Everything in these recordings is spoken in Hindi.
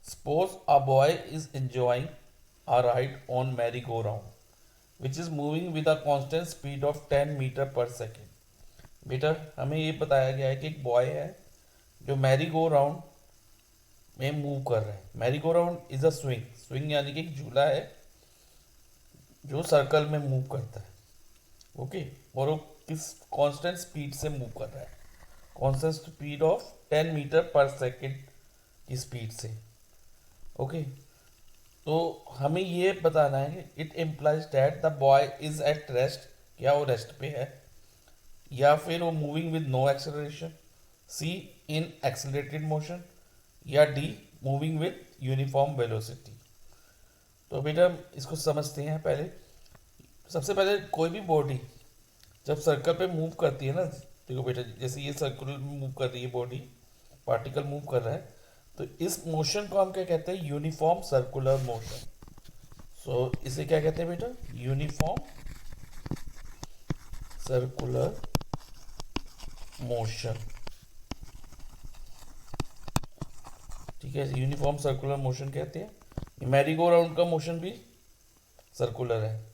Suppose a boy is enjoying a ride on merry-go-round, which is moving with a constant speed of 10 metre per second. बेटा हमें ये बताया गया है कि एक बॉय है जो मैरी गो राउंड में मूव कर रहा है। Merry go round is a swing, swing यानी कि एक झूला है जो सर्कल में मूव करता है। ओके, और वो किस कांस्टेंट स्पीड से मूव कर रहा है, constant speed of 10 metre per second की स्पीड से। ओके, तो हमें ये बताना है कि it implies that the boy is at rest, क्या वो रेस्ट पे है, या फिर वो moving with no acceleration, C in accelerated motion, या D moving with uniform velocity. तो बेटा हम इसको समझते हैं। पहले सबसे पहले कोई भी बॉडी जब सर्कल पे मूव करती है ना, देखो बेटा जैसे ये सर्कल में मूव कर रही है बॉडी, पार्टिकल मूव कर रहा है, तो इस मोशन को हम क्या कहते हैं, यूनिफॉर्म सर्कुलर मोशन। सो इसे क्या कहते हैं बेटा, यूनिफॉर्म सर्कुलर मोशन। ठीक है, यूनिफॉर्म सर्कुलर मोशन कहते हैं। मैरी गो राउंड का मोशन भी सर्कुलर है।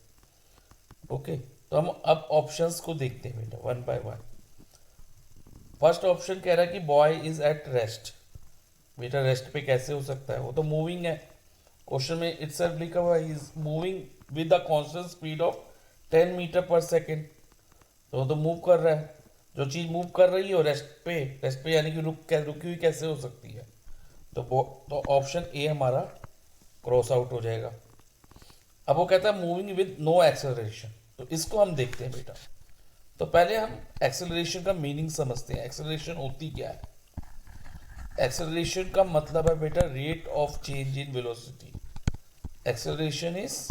ओके, तो हम अब ऑप्शंस को देखते हैं बेटा one by one. First option कह रहा है कि बॉय इज एट रेस्ट। बेटा रेस्ट पे कैसे हो सकता है, वो तो मूविंग है। क्वेश्चन में इटसेल्फ लिखा हुआ है is moving with the constant speed of 10 metre per second. तो वो तो मूव कर रहा है। जो चीज मूव कर रही है वो रेस्ट पे यानी कि रुकी हुई कैसे हो सकती है। तो ऑप्शन ए हमारा क्रॉस आउट हो जाएगा। अब वो कहता है मूविंग विद नो एक्सेलरेशन, तो इसको हम देखते हैं बेटा। तो पहले हम एक्सेलरेशन का मीनिंग समझते हैं। एक्सेलरेशन होती क्या है। एक्सेलरेशन का मतलब है बेटा rate of change in velocity. Acceleration is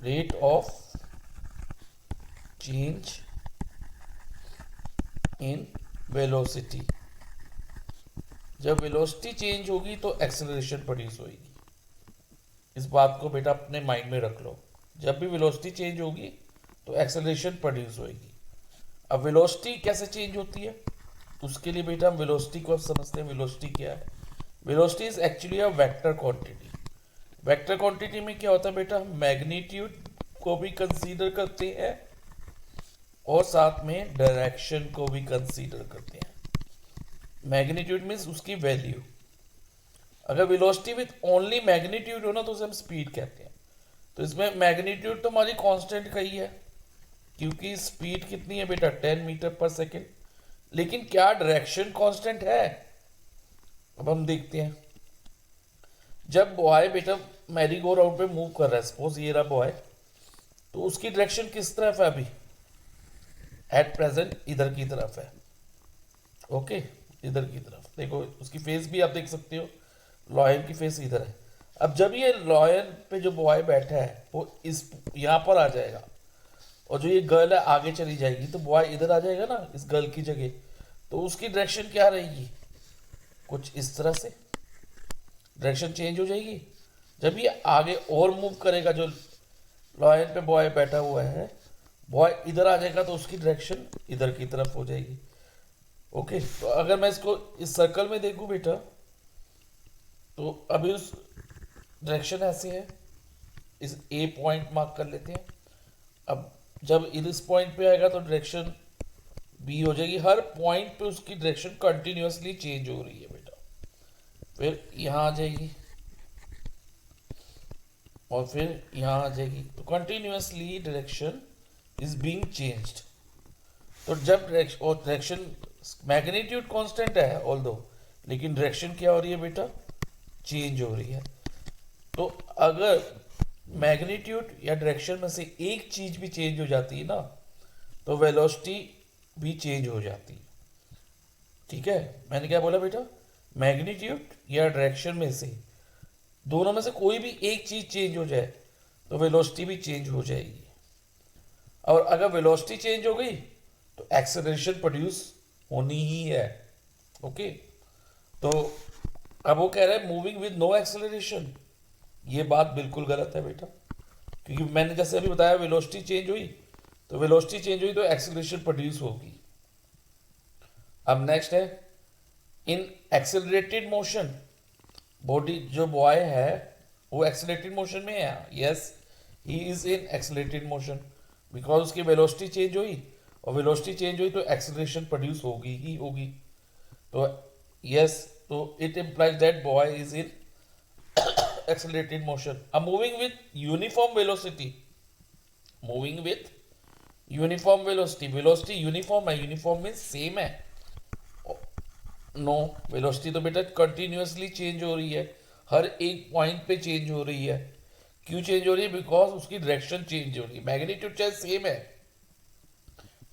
rate of change in velocity. जब वेलोसिटी चेंज होगी तो एक्सेलरेशन प्रोड्यूस होगी। इस बात को बेटा अपने माइंड में रख लो। जब भी वेलोसिटी चेंज होगी तो एक्सेलरेशन प्रोड्यूस होगी। अब वेलोसिटी कैसे चेंज होती है, उसके लिए बेटा हम वेलोसिटी को अब समझते हैं। वेलोसिटी क्या है। Velocity is actually a vector quantity. Vector quantity में क्या होता है बेटा, हम मैग्नीट्यूड को भी कंसीडर करते हैं और साथ में डायरेक्शन को भी कंसीडर करते हैं। मैग्नीट्यूड मीन्स उसकी वैल्यू। अगर वेलोसिटी विथ ओनली मैग्नीट्यूड हो ना तो उसे हम स्पीड कहते हैं। तो इसमें मैग्नीट्यूड तो हमारी कांस्टेंट का ही है, क्योंकि स्पीड कितनी है बेटा 10 मीटर पर सेकेंड। लेकिन क्या डायरेक्शन कांस्टेंट है, अब हम देखते हैं। जब बॉय बेटा मैरी गो राउंड पे मूव कर रहा है, सपोज ये रहा बॉय, तो उसकी डायरेक्शन किस तरफ है अभी, एट प्रेजेंट इधर की तरफ है। ओके, इधर की तरफ देखो, उसकी फेस भी आप देख सकते हो, लॉयन की फेस इधर है। अब जब ये लॉयन पे जो बॉय बैठा है वो इस यहाँ पर आ जाएगा, और जो ये गर्ल है आगे चली जाएगी, तो बॉय इधर आ जाएगा ना इस गर्ल की जगह। तो उसकी डायरेक्शन क्या रहेगी, कुछ इस तरह से डायरेक्शन चेंज हो जाएगी। जब ये आगे और मूव करेगा, जो लॉयन पे बॉय बैठा हुआ है, बॉय इधर आ जाएगा तो उसकी डायरेक्शन इधर की तरफ हो जाएगी। ओके, तो अगर मैं इसको इस सर्कल में देखूं बेटा, तो अभी उस डायरेक्शन ऐसे है, इस ए पॉइंट मार्क कर लेते हैं। अब जब इस पॉइंट पे आएगा तो डायरेक्शन बी हो जाएगी। हर पॉइंट पे उसकी डायरेक्शन कंटिन्यूअसली चेंज हो रही है बेटा। फिर यहाँ आ जाएगी और फिर यहाँ आ जाएगी, तो continuously direction is being changed. तो जब डायरेक्शन मैग्नीट्यूड कांस्टेंट है ऑल दो, लेकिन डायरेक्शन क्या हो रही है बेटा, चेंज हो रही है। तो अगर मैग्नीट्यूड या डायरेक्शन में से एक चीज भी चेंज हो जाती है ना, तो वेलोसिटी भी चेंज हो जाती है। ठीक है, मैंने क्या बोला बेटा, मैग्नीट्यूड या डायरेक्शन में से दोनों में से कोई भी एक चीज चेंज हो जाए तो वेलोसिटी भी चेंज हो जाएगी। और अगर वेलोसिटी चेंज हो गई तो एक्सेलरेशन प्रोड्यूस होनी ही है। ओके, तो अब वो कह रहा है मूविंग विद नो एक्सेलरेशन। ये बात बिल्कुल गलत है बेटा, क्योंकि मैंने जैसे अभी बताया वेलोसिटी चेंज हुई, तो वेलोसिटी चेंज हुई तो एक्सेलरेशन प्रोड्यूस होगी। अब नेक्स्ट है इन एक्सेलरेटेड मोशन बॉडी जो बॉय है वो एक्सेलरेटेड मोशन में है, yes he is in accelerated motion, because उसकी वेलोसिटी चेंज हुई, और वेलोसिटी चेंज हुई तो एक्सेलरेशन प्रोड्यूस होगी ही होगी। तो यस, तो it implies that boy is in accelerated motion. Moving with uniform velocity, moving with uniform velocity, velocity uniform है, uniform means same है, नो वेलोसिटी तो बेटा कंटिन्यूसली चेंज हो रही है, हर एक पॉइंट पे चेंज हो रही है। क्यों चेंज हो रही है? बिकॉज उसकी डायरेक्शन चेंज हो रही है। मैग्नीट्यूड चाहे सेम है,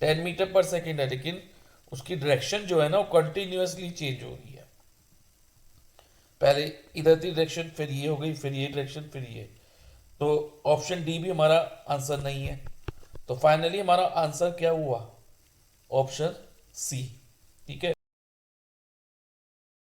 10 मीटर पर सेकेंड है, लेकिन उसकी डायरेक्शन जो है ना वो कंटिन्यूसली चेंज हो रही है। पहले इधर थी डायरेक्शन, फिर ये हो गई, फिर ये डायरेक्शन, फिर ये। तो ऑप्शन डी भी हमारा आंसर नहीं है। तो फाइनली हमारा आंसर क्या हुआ? Option C. ठीक है।